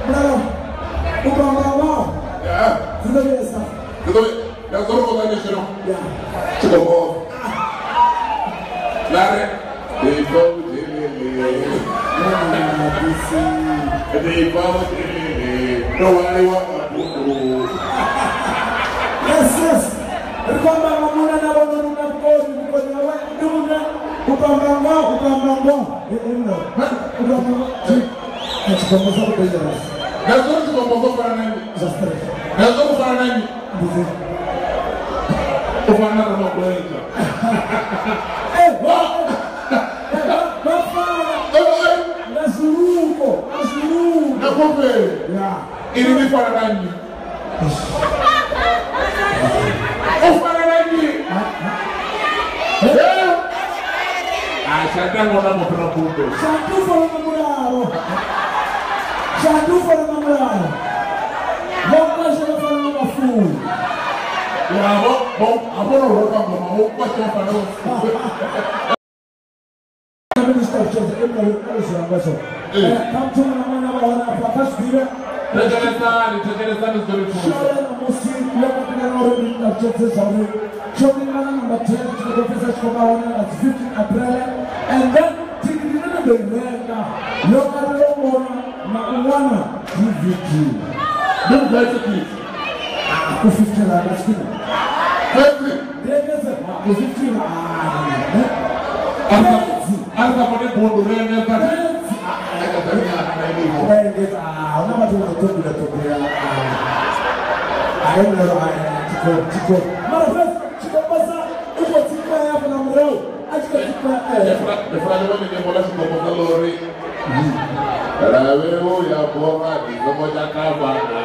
Bravo. Bravo. Yeah. Yes. That's all what I need to know. Yeah. To the wall. Larry. They go no worry what yes. Remember Mamuna na Mamuna because you went doing that. Upambango. That's what and then ya